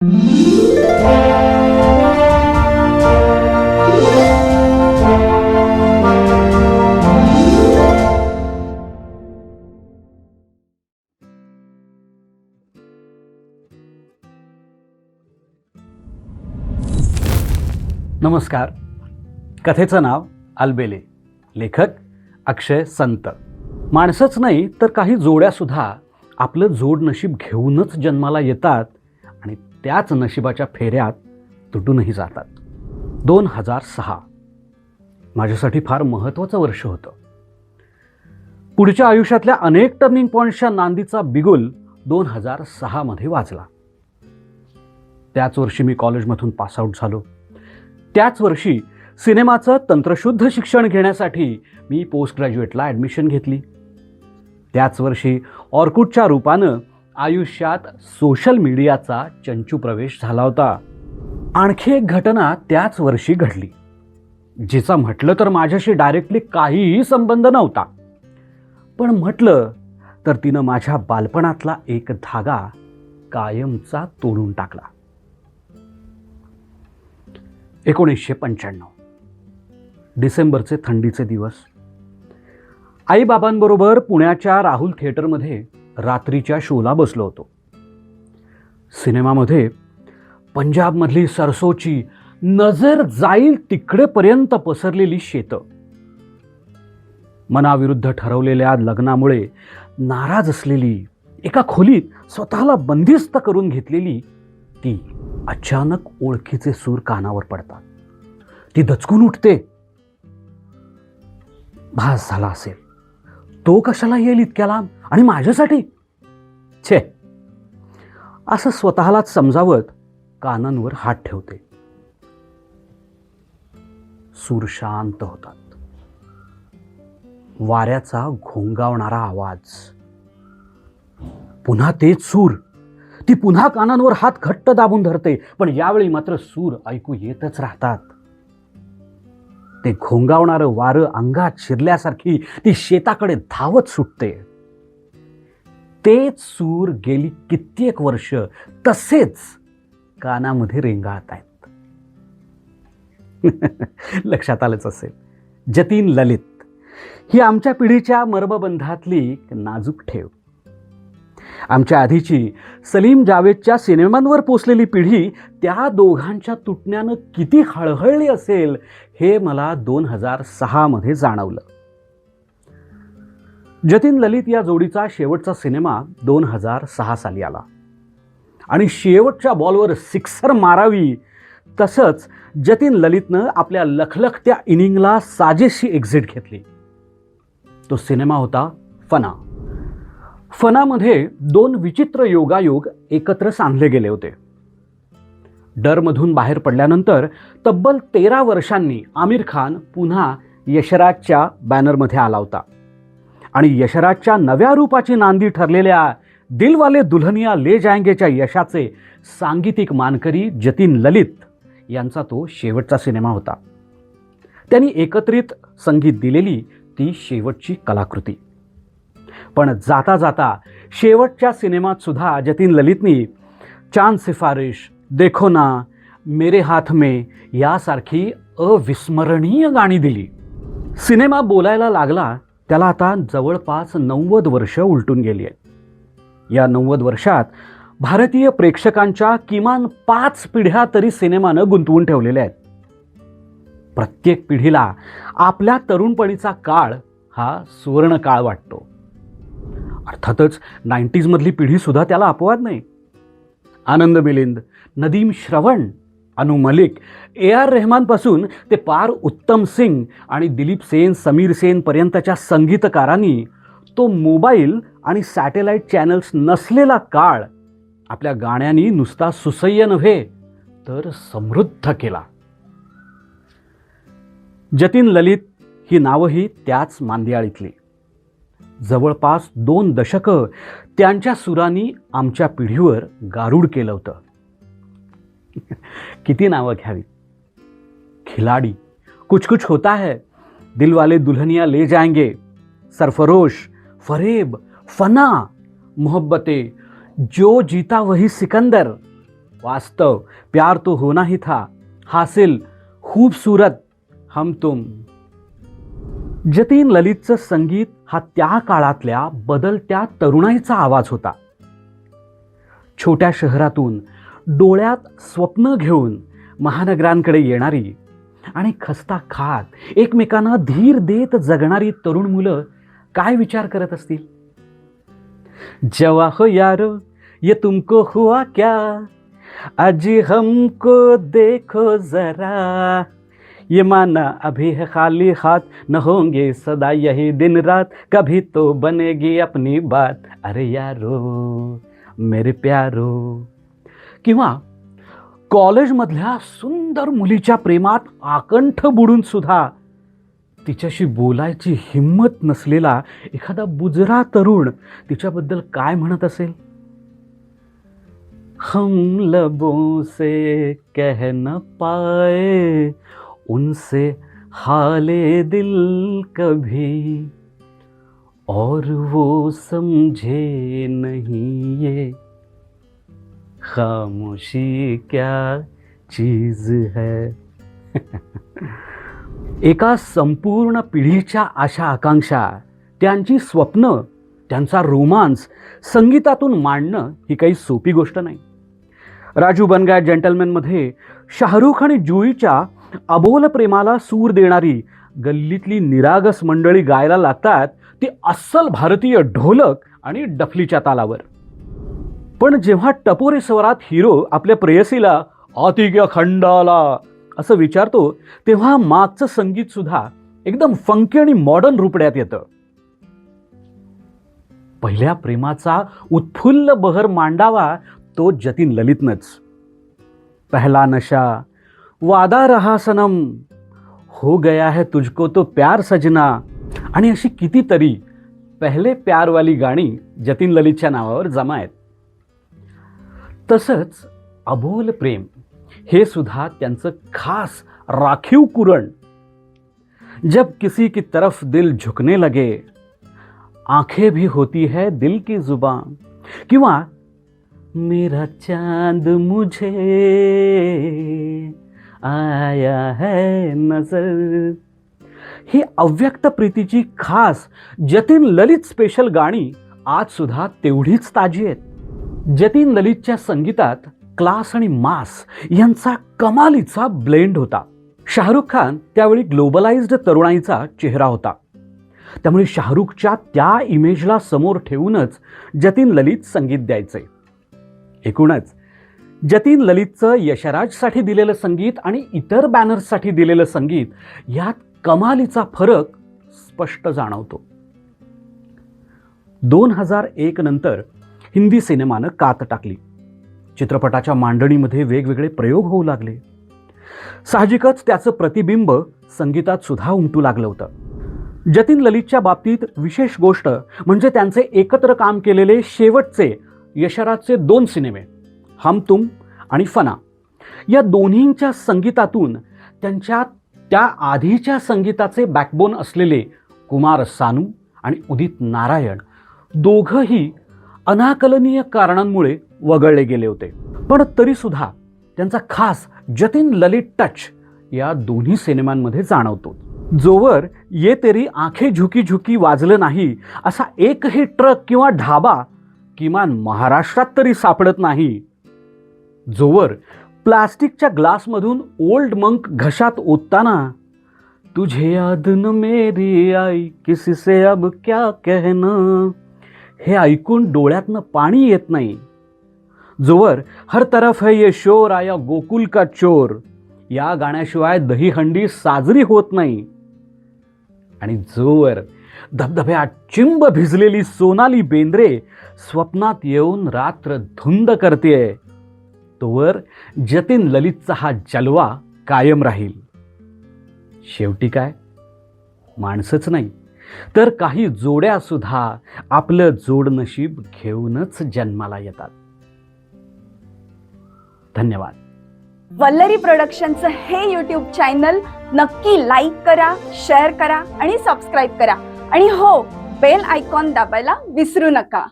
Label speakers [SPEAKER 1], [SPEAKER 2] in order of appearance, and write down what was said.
[SPEAKER 1] नमस्कार. कथेचं नाव अलबेले. लेखक अक्षय संत. माणसंच नाही तर काही जोड्यासुद्धा आपलं जोड नशीब घेऊनच जन्माला येतात आणि त्याच नशिबाच्या फेऱ्यात तुटूनही जातात. 2006 माझ्यासाठी फार महत्त्वाचं वर्ष होतं. पुढच्या आयुष्यातल्या अनेक टर्निंग पॉईंट्सच्या नांदीचा बिगुल 2006 मध्ये वाजला. त्याच वर्षी मी कॉलेजमधून पासआउट झालो. त्याच वर्षी सिनेमाचं तंत्रशुद्ध शिक्षण घेण्यासाठी मी पोस्ट ग्रॅज्युएटला ॲडमिशन घेतली. त्याच वर्षी ऑर्कुटच्या रूपानं आयुष्यात सोशल मीडियाचा चंचू प्रवेश झाला होता. आणखी एक घटना त्याच वर्षी घडली, जिचा म्हटलं तर माझ्याशी डायरेक्टली काहीही संबंध नव्हता, पण म्हटलं तर तिनं माझ्या बालपणातला एक धागा कायमचा तोडून टाकला. 1995 डिसेंबरचे थंडीचे दिवस. आईबाबांबरोबर पुण्याच्या राहुल थिएटरमध्ये रात्रीच्या शोला बसलो होतो. सिनेमामध्ये पंजाबमधली सरसोची नजर जाईल तिकडेपर्यंत पसरलेली शेतं, मनाविरुद्ध ठरवलेल्या लग्नामुळे नाराज असलेली, एका खोलीत स्वतःला बंदिस्त करून घेतलेली ती अचानक ओळखीचे सूर कानावर पडतात. ती दचकून उठते. भास झाला असेल, तो कशाला येईल इतक्या लांब आणि माझ्यासाठी? छे, असं स्वतःलाच समजावत कानांवर हात ठेवते. सूर शांत होतात. वाऱ्याचा घोंगावणारा आवाज. पुन्हा तेच सूर. ती पुन्हा कानांवर हात घट्ट दाबून धरते, पण यावेळी मात्र सूर ऐकू येतच राहतात. ते घोंगावणारं वारं अंगात शिरल्यासारखी ती शेताकडे धावत सुटते. तेच सूर गेली कित्येक वर्ष तसेच कानामध्ये रेंगाळत आहेत. लक्षात आलंच असेल, जतीन ललित ही आमच्या पिढीच्या मर्मबंधातली नाजूक ठेव. आमच्या आधीची सलीम जावेदच्या सिनेमांवर पोचलेली पिढी त्या दोघांच्या तुटण्यानं किती हळहळली असेल हे मला 2006 मध्ये जाणवलं. जतीन ललित या जोडीचा शेवटचा सिनेमा 2006 साली आला आणि शेवटच्या बॉलवर सिक्सर मारावी तसंच जतीन ललितनं आपल्या लखलखत्या इनिंगला साजेशी एक्झिट घेतली. तो सिनेमा होता फना. फनामध्ये दोन विचित्र योगायोग एकत्र सांधले गेले होते. डरमधून बाहेर पडल्यानंतर तब्बल 13 वर्षांनी आमिर खान पुन्हा यशराजच्या बॅनरमध्ये आला होता आणि यशराजच्या नव्या रूपाची नांदी ठरलेल्या दिलवाले दुल्हनिया ले जाएंगेच्या यशाचे सांगीतिक मानकरी जतीन ललित यांचा तो शेवटचा सिनेमा होता. त्यांनी एकत्रित संगीत दिलेली ती शेवटची कलाकृती. पण जाता जाता शेवटच्या सिनेमात सुद्धा जतीन ललितनी चांद सिफारिश, देखो ना, मेरे हाथ में यासारखी अविस्मरणीय गाणी दिली. सिनेमा बोलायला लागला त्याला आता जवळपास 90 वर्ष उलटून गेली आहेत. या 90 वर्षात भारतीय प्रेक्षकांच्या किमान 5 पिढ्या तरी सिनेमानं गुंतवून ठेवलेल्या आहेत. प्रत्येक पिढीला आपल्या तरुणपणीचा काळ हा सुवर्ण काळ वाटतो. अर्थातच 90s मधली पिढी सुद्धा त्याला अपवाद नाही. आनंद मिलिंद, नदीम श्रवण, अनु मलिक, AR रहमान पासून ते पार उत्तम सिंग आणि दिलीप सेन, समीर सेन पर्यंतच्या संगीतकारांनी तो मोबाईल आणि सॅटेलाइट चॅनल्स नसलेला काळ आपल्या गाण्यांनी नुसता सुसह्य नव्हे तर समृद्ध केला. जतीन ललित ही नावही त्याच मांदियाळीतली. जवळपास 2 दशकं त्यांच्या सुरांनी आमच्या पिढीवर गारूड केलं होतं. किती नावं घ्यावी. खिलाडी, कुछ कुछ होता है, दिलवाले दुल्हनिया ले जाएंगे, सरफरोश, फरेब, फना, मोहब्बतें, जो जीता वही सिकंदर, वास्तव प्यार तो होना ही था, हासिल खूबसूरत हम तुम. जतीन ललितचं संगीत हा त्या काळातल्या बदलत्या तरुणाईचा आवाज होता. छोट्या शहरातून डोळ्यात स्वप्न घेऊन महानगरांकडे येणारी आणि खस्ता खात एकमेकांना धीर देत जगणारी तरुण मुलं काय विचार करत असतील. जवा हो यारो ये तुमको हुआ क्या, अजी हमको देखो जरा, ये माना अभी है खाली हाथ, न होंगे सदा यही दिन रात, कभी तो बनेगी अपनी बात, अरे यारो मेरे प्यारो. किंवा कॉलेजमधल्या सुंदर मुलीच्या प्रेमात आकंठ बुडून सुद्धा तिच्याशी बोलायची हिम्मत नसलेला एखादा बुजरा तरुण तिच्याबद्दल काय म्हणत असेल. हम लबों से कह न पाए उनसे हाले दिल कभी, और वो समझे नहीं ये खामोशी क्या चीज है. एका संपूर्ण पिढीच्या आशा आकांक्षा, त्यांची स्वप्न, त्यांचा रोमांस संगीतातून मांडणं ही काही सोपी गोष्ट नाही. राजू बन गया जेंटलमॅनमध्ये शाहरुख आणि जुईच्या अबोल प्रेमाला सूर देणारी गल्लीतली निरागस मंडळी गायला लागतात ती अस्सल भारतीय ढोलक आणि डफलीच्या तालावर. पण जेव्हा टपोरी स्वरात हिरो आपल्या प्रेयसीला आतिग्य खंडाला असं विचारतो तेव्हा मागचं संगीत सुद्धा एकदम फंकी आणि मॉडर्न रूपड्यात येतं. पहिल्या प्रेमाचा उत्फुल्ल बहर मांडावा तो जतीन ललितनंच. पहला नशा, वादा रहा सनम, हो गया है तुझको तो प्यार सजना आणि अशी कितीतरी पहले प्यारवाली गाणी जतीन ललितच्या नावावर जमा आहेत. तसंच अबोल प्रेम हे सुद्धा त्यांचं खास राखीव कुरण. जब किसी की तरफ दिल झुकने लगे, आंखें भी होती है दिल की जुबान, किंवा मेरा चांद मुझे आया है नजर. ही अव्यक्त प्रीतीची खास जतीन ललित स्पेशल गाणी आज सुद्धा तेवढीच ताजी आहेत. जतीन ललितच्या संगीतात क्लास आणि मास यांचा कमालीचा ब्लेंड होता. शाहरुख खान त्यावेळी ग्लोबलाइज्ड तरुणाईचा चेहरा होता. त्यामुळे शाहरुखच्या त्या इमेजला समोर ठेवूनच जतीन ललित संगीत द्यायचे. एकूणच जतीन ललितचं यशराजसाठी दिलेलं संगीत आणि इतर बॅनर्ससाठी दिलेलं संगीत यात कमालीचा फरक स्पष्ट जाणवतो. 2001 नंतर हिंदी सिनेमानं कात टाकली. चित्रपटाच्या मांडणीमध्ये वेगवेगळे प्रयोग होऊ लागले. साहजिकच त्याचं प्रतिबिंब संगीतात सुद्धा उमटू लागलं होतं. जतीन ललितच्या बाबतीत विशेष गोष्ट म्हणजे त्यांचे एकत्र काम केलेले शेवटचे यशराजचे 2 सिनेमे हम तुम आणि फना. या दोन्हींच्या संगीतातून त्यांच्या त्या आधीच्या संगीताचे बॅकबोन असलेले कुमार सानू आणि उदित नारायण दोघंही अनाकलनीय कारणांमुळे वगळले गेले होते. पण तरीसुद्धा त्यांचा खास जतीन ललित टच या दोन्ही सिनेमांमध्ये जाणवतो. जोवर ये तेरी आंखें झुकी झुकी वाजलं नाही असा एकही ट्रक किंवा ढाबा किमान महाराष्ट्रात तरी सापडत नाही, जोवर प्लास्टिकच्या ग्लासमधून ओल्ड मंक घशात ओतताना तुझे याद न मेरी आई किसी से अब क्या कहना हे ऐकून डोळ्यातनं पाणी येत नाही, जोवर हर तरफ है ये शोर आया गोकुल का चोर या गाण्याशिवाय दहीहंडी साजरी होत नाही, आणि जोवर धबधब्यात चिंब भिजलेली सोनाली बेंद्रे स्वप्नात येऊन रात्र धुंद करतेय, तोवर जतीन ललितचा हा जलवा कायम राहील. शेवटी काय, माणसंच नाही तर काही जोड्या सुद्धा आपलं जोडनशीब घेऊनच जन्माला येतात. धन्यवाद.
[SPEAKER 2] वल्लरी प्रोडक्शनचं हे यूट्यूब चॅनल नक्की लाईक करा, शेअर करा आणि सबस्क्राईब करा. आणि हो, बेल आयकॉन दाबायला विसरू नका.